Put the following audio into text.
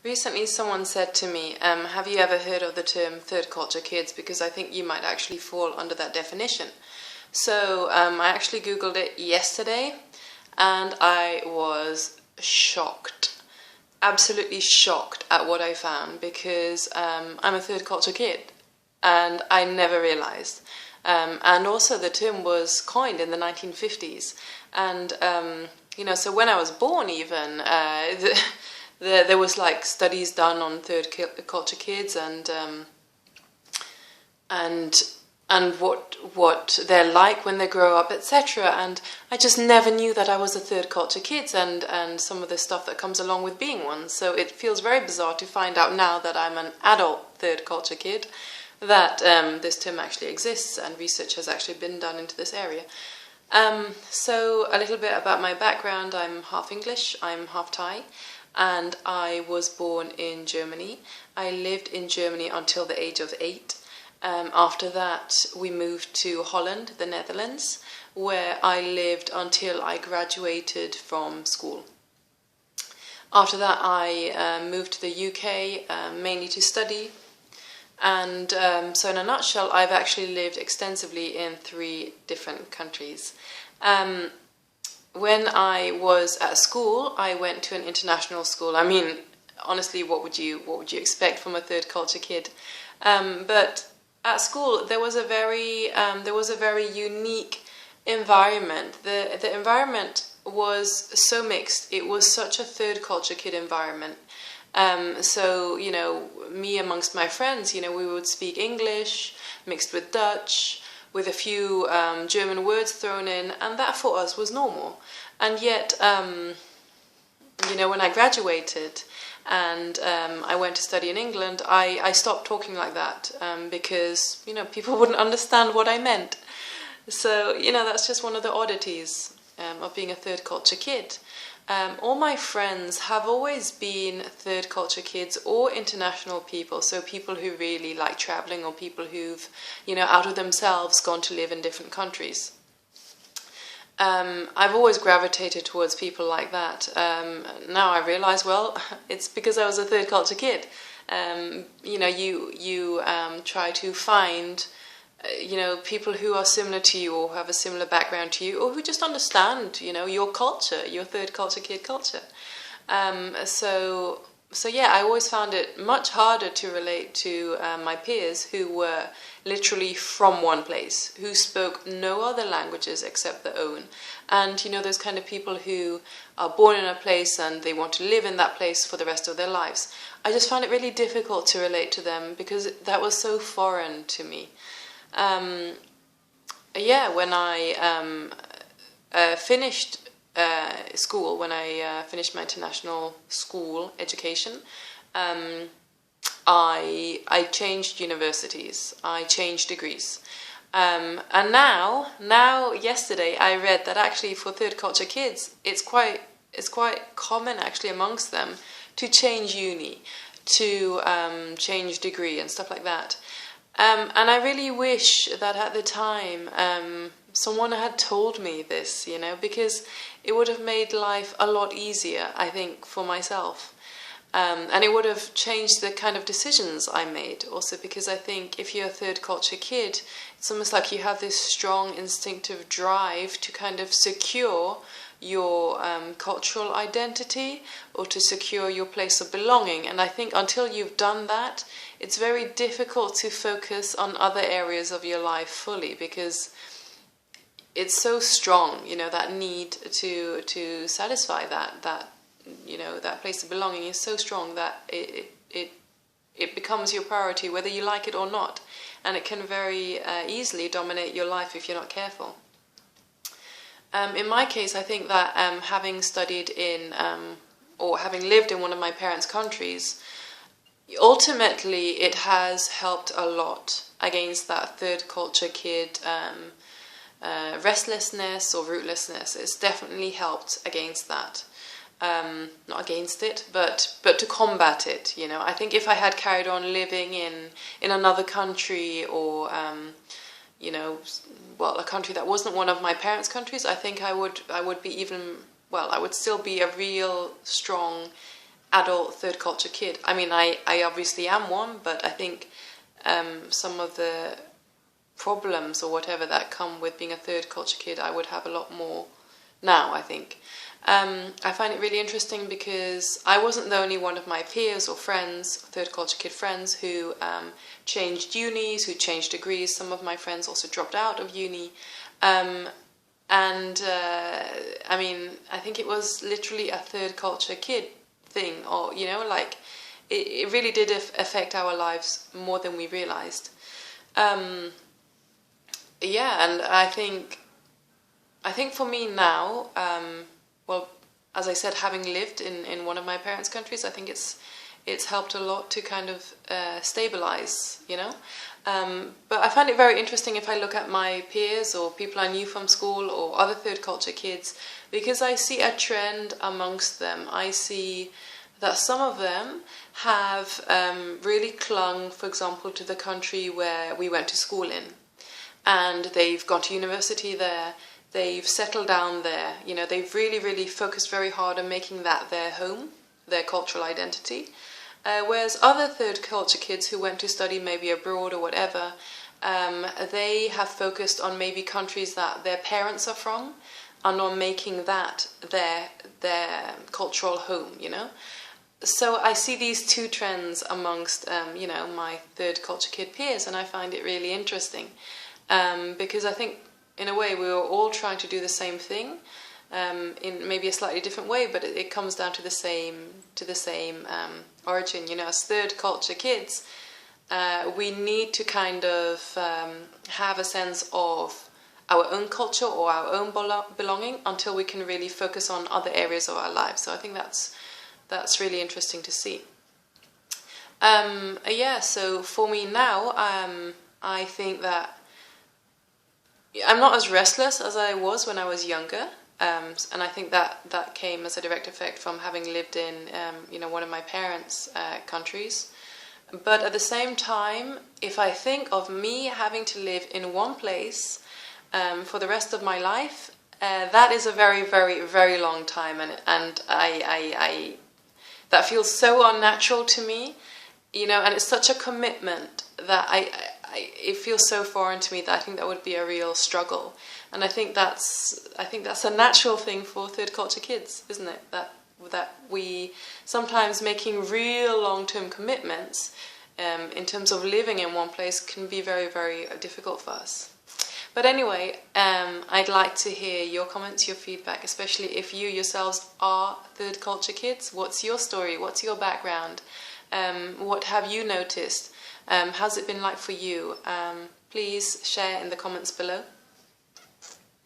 Recently someone said to me, have you ever heard of the term third culture kids? Because I think you might actually fall under that definition. So I actually Googled it yesterday and I was shocked, absolutely shocked at what I found, because I'm a third culture kid and I never realized. And also the term was coined in the 1950s. And, so when I was born even, there was like studies done on third culture kids and what they're like when they grow up, etc. And I just never knew that I was a third culture kid and some of the stuff that comes along with being one. So it feels very bizarre to find out now that I'm an adult third culture kid that this term actually exists and research has actually been done into this area. So a little bit about my background. I'm half English, I'm half Thai, and I was born in Germany. I lived in Germany until the age of 8. After that, we moved to Holland, the Netherlands, where I lived until I graduated from school. After that, I moved to the UK, mainly to study. And so in a nutshell, I've actually lived extensively in 3 different countries. When I was at school, I went to an international school. I mean, honestly, what would you expect from a third culture kid? But at school, there was a very unique environment. The environment was so mixed. It was such a third culture kid environment. So, me amongst my friends, we would speak English mixed with Dutch, with a few German words thrown in, and that for us was normal. And yet, when I graduated and I went to study in England, I stopped talking like that because, people wouldn't understand what I meant. So, that's just one of the oddities of being a third culture kid. All my friends have always been third culture kids or international people, so people who really like traveling or people who've, out of themselves gone to live in different countries. I've always gravitated towards people like that. Now I realize, well, it's because I was a third culture kid. You try to find people who are similar to you or have a similar background to you or who just understand, your culture, your third culture kid culture. So yeah, I always found it much harder to relate to my peers who were literally from one place, who spoke no other languages except their own. And, those kind of people who are born in a place and they want to live in that place for the rest of their lives. I just found it really difficult to relate to them because that was so foreign to me. When I finished school, when I finished my international school education, I changed universities, I changed degrees. And now yesterday I read that actually for third culture kids, it's quite common actually amongst them to change uni, to change degree and stuff like that. And I really wish that at the time someone had told me this, because it would have made life a lot easier, I think, for myself. And it would have changed the kind of decisions I made also, because I think if you're a third culture kid, it's almost like you have this strong instinctive drive to kind of secure your cultural identity or to secure your place of belonging. And I think until you've done that, it's very difficult to focus on other areas of your life fully, because it's so strong, that need to satisfy that place of belonging is so strong that it becomes your priority whether you like it or not, and it can very easily dominate your life if you're not careful. In my case, I think that having studied in or having lived in one of my parents' countries, ultimately it has helped a lot against that third culture kid restlessness or rootlessness. It's definitely helped against that. Not against it, but to combat it. I think if I had carried on living in another country or a country that wasn't one of my parents' countries, I think I would be I would still be a real strong adult third culture kid. I mean, I obviously am one, but I think some of the problems or whatever that come with being a third culture kid, I would have a lot more now, I think. I find it really interesting because I wasn't the only one of my peers or friends, third culture kid friends, who changed unis, who changed degrees. Some of my friends also dropped out of uni. I mean, I think it was literally a third culture kid thing, or, you know, like, it really did affect our lives more than we realized. Yeah, and I think for me now, well, as I said, having lived in one of my parents' countries, I think it's helped a lot to kind of stabilize, you know. But I find it very interesting if I look at my peers or people I knew from school or other third culture kids, because I see a trend amongst them. I see that some of them have really clung, for example, to the country where we went to school in, and they've gone to university there. They've settled down there, you know, they've really, really focused very hard on making that their home, their cultural identity. Whereas other third culture kids who went to study maybe abroad or whatever, they have focused on maybe countries that their parents are from and on making that their cultural home, you know. So I see these two trends amongst, you know, my third culture kid peers, and I find it really interesting because I think, in a way, we were all trying to do the same thing, in maybe a slightly different way, but it comes down to the same origin. You know, as third culture kids, we need to kind of have a sense of our own culture or our own belonging until we can really focus on other areas of our lives. So I think that's really interesting to see. Yeah. So for me now, I think that I'm not as restless as I was when I was younger, and I think that came as a direct effect from having lived in, you know, one of my parents' countries. But at the same time, if I think of me having to live in one place for the rest of my life, that is a very, very, very long time, and I that feels so unnatural to me, you know, and it's such a commitment that it feels so foreign to me that I think that would be a real struggle. And I think that's a natural thing for third culture kids, isn't it? That we sometimes making real long-term commitments in terms of living in one place can be very, very difficult for us. But anyway, I'd like to hear your comments, your feedback, especially if you yourselves are third culture kids. What's your story? What's your background? What have you noticed? How's it been like for you? Please share in the comments below.